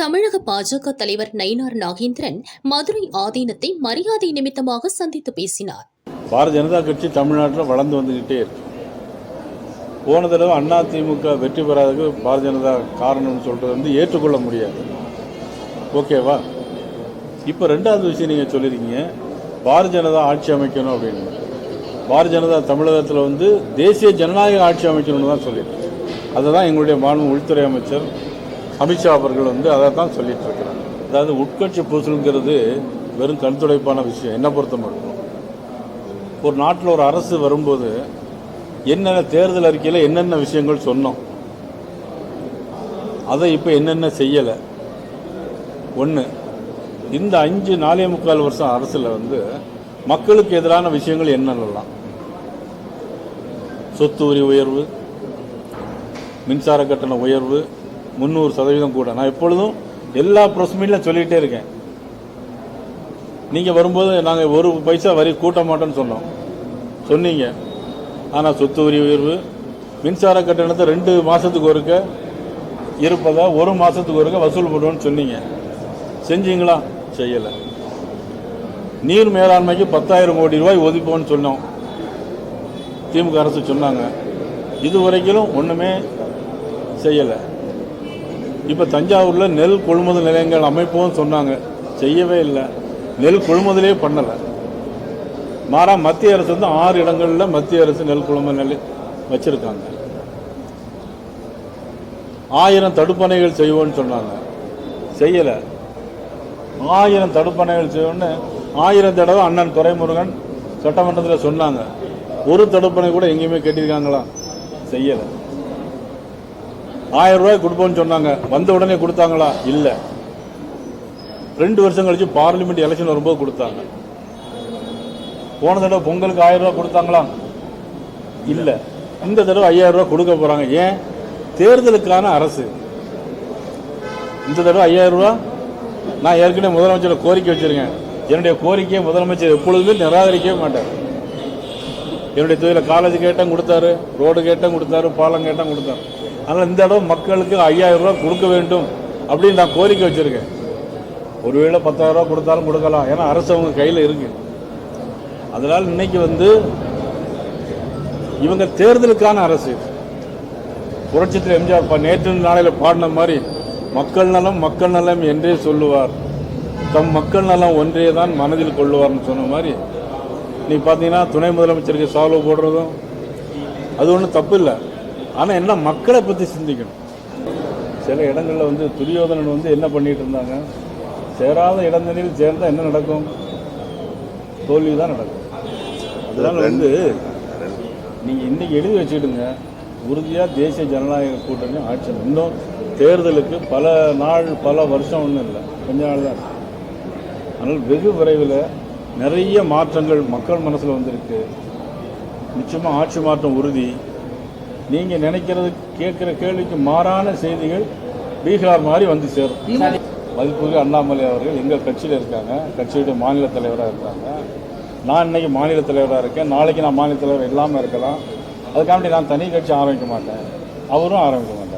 தமிழக பாஜக தலைவர் நயினார் நாகேந்திரன் மதுரை ஆதீனத்தை மரியாதை நிமித்தமாக சந்தித்து பேசினார். பாரதிய ஜனதா கட்சி தமிழ்நாட்டில் வளர்ந்து வந்துகிட்டே இருக்கு. போன தடவை அதிமுக வெற்றி பெறாததுக்கு பாரதிய ஜனதா காரணம்னு சொல்றது வந்து ஏற்றுக்கொள்ள முடியாது. ஓகேவா? இப்போ ரெண்டாவது விஷயம் நீங்கள் சொல்லியிருக்கீங்க, பாரதிய ஜனதா ஆட்சி அமைக்கணும் அப்படின்னு. பாரதிய ஜனதா தமிழகத்தில் வந்து தேசிய ஜனநாயக ஆட்சி அமைக்கணும்னு தான் சொல்லிட்டு, அதை தான் எங்களுடைய மாநில உள்துறை அமைச்சர் அமித்ஷா அவர்கள் வந்து அதை தான் சொல்லிட்டு இருக்கிறாங்க. அதாவது உட்கட்சி பூசலுங்கிறது வெறும் கண்துடைப்பான விஷயம். என்ன பொறுத்த மட்டும் ஒரு நாட்டில் ஒரு அரசு வரும்போது என்னென்ன தேர்தல் அறிக்கையில் என்னென்ன விஷயங்கள் சொன்னோம், அதை இப்போ என்னென்ன செய்யலை. ஒன்று, இந்த 4.25 வருஷம் அரசில் வந்து மக்களுக்கு எதிரான விஷயங்கள் என்னென்னலாம், சொத்து வரி உயர்வு, மின்சார கட்டண உயர்வு 300% கூட. நான் எப்பொழுதும் எல்லா ப்ரெஸ் மீட்லையும் சொல்லிகிட்டே இருக்கேன். நீங்கள் வரும்போது நாங்கள் 1 பைசா வரி கூட்ட மாட்டோன்னு சொன்னீங்க. ஆனால் சொத்து வரி உயர்வு, மின்சார கட்டணத்தை 2 மாதத்துக்கு ஒருக்க இருப்பதா 1 மாதத்துக்கு ஒருக்க வசூல் பண்ணுவோன்னு சொன்னீங்க. செஞ்சீங்களா? செய்யலை. நீர் மேலாண்மைக்கு 10,000 கோடி ரூபாய் ஒதுப்போன்னு சொன்னோம், திமுக அரசு சொன்னாங்க. இதுவரைக்கும் ஒன்றுமே செய்யலை. இப்போ தஞ்சாவூரில் நெல் கொள்முதல் நிலையங்கள் அமைப்போம் சொன்னாங்க, செய்யவே இல்லை. நெல் கொள்முதலே பண்ணலை. மாறா மத்திய அரசு வந்து 6 இடங்களில் மத்திய அரசு நெல் கொள்முதல் நிலையம் வச்சிருக்காங்க. 1000 தடுப்பணைகள் செய்வோன்னு சொன்னாங்க, செய்யலை. 1000 தடுப்பணைகள் செய்வோன்னு 1000 தடவை அண்ணன் துரைமுருகன் சட்டமன்றத்தில் சொன்னாங்க. ஒரு தடுப்பணை கூட எங்கேயுமே கட்டியிருக்காங்களா? செய்யலை. 1000 ரூபாய் கொடுப்போம்னு சொன்னாங்க, வந்த உடனே கொடுத்தாங்களா? இல்லை. 2 வருஷம் கழிச்சு பார்லிமெண்ட் எலெக்ஷன் வரும்போது கொடுத்தாங்க. போன தடவை பொங்கலுக்கு 1000 ரூபாய் கொடுத்தாங்களா? இல்லை. இந்த தடவை 5000 ரூபாய் கொடுக்க போறாங்க. ஏன்? தேர்தலுக்கான அரசு. இந்த தடவை 5000 ரூபாய் நான் ஏற்கனவே முதலமைச்சர் கோரிக்கை வச்சிருக்கேன். என்னுடைய கோரிக்கையை முதலமைச்சர் எப்பொழுதுமே நிராகரிக்கவே மாட்டார். என்னுடைய தொழில காலேஜ் கேட்டேன் கொடுத்தாரு, ரோடு கேட்டேன் கொடுத்தாரு, பாலம் கேட்டேன் கொடுத்தாரு. அதனால் இந்த தடவை மக்களுக்கு 5000 ரூபாய் கொடுக்க வேண்டும் அப்படின்னு நான் கோரிக்கை வச்சிருக்கேன். ஒருவேளை 10,000 ரூபாய் கொடுத்தாலும் கொடுக்கலாம், ஏன்னா அரசு அவங்க கையில் இருக்கு. அதனால் இன்னைக்கு வந்து இவங்க தேர்தலுக்கான அரசு. புரட்சித்தில் எம்ஜிஆர் நேற்று நாளையில் பாடின மாதிரி மக்கள் நலம் மக்கள் நலம் என்றே சொல்லுவார், தம் மக்கள் நலம் ஒன்றே தான் மனதில் கொள்ளுவார்னு சொன்ன மாதிரி நீ பார்த்தீங்கன்னா துணை முதலமைச்சருக்கு சால்வ் போடுறதும் அது ஒன்றும் தப்பு இல்லை. ஆனால் என்ன, மக்களை பற்றி சிந்திக்கணும். சில இடங்களில் வந்து துரியோதனன் வந்து என்ன பண்ணிட்டு இருந்தாங்க, சேராத இடங்களில் சேர்ந்தால் என்ன நடக்கும்? தோல்வி தான் நடக்கும். அதனால் வந்து நீங்கள் இன்றைக்கி எழுதி வச்சுக்கிடுங்க, உறுதியாக தேசிய ஜனநாயக கூட்டணி ஆட்சி. இன்னும் தேர்தலுக்கு பல நாள் பல வருஷம் ஒன்றும் இல்லை, கொஞ்ச நாள் தான். அதனால் வெகு விரைவில் நிறைய மாற்றங்கள் மக்கள் மனசில் வந்திருக்கு. நிச்சயமாக ஆட்சி மாற்றம் உறுதி. நீங்கள் நினைக்கிறது கேட்குற கேள்விக்கு மாறான செய்திகள் பீகார் மாதிரி வந்து சேரும். மதிப்புக்கு அண்ணாமலை அவர்கள் எங்கள் கட்சியில் இருக்காங்க, கட்சியுடைய மாநில தலைவராக இருக்காங்க. நான் இன்னைக்கு மாநில தலைவராக இருக்கேன், நாளைக்கு நான் மாநில தலைவர் இல்லாமல் இருக்கலாம். அதுக்காண்டி நான் தனி கட்சி ஆரம்பிக்க மாட்டேன், அவரும் ஆரம்பிக்க மாட்டேன்.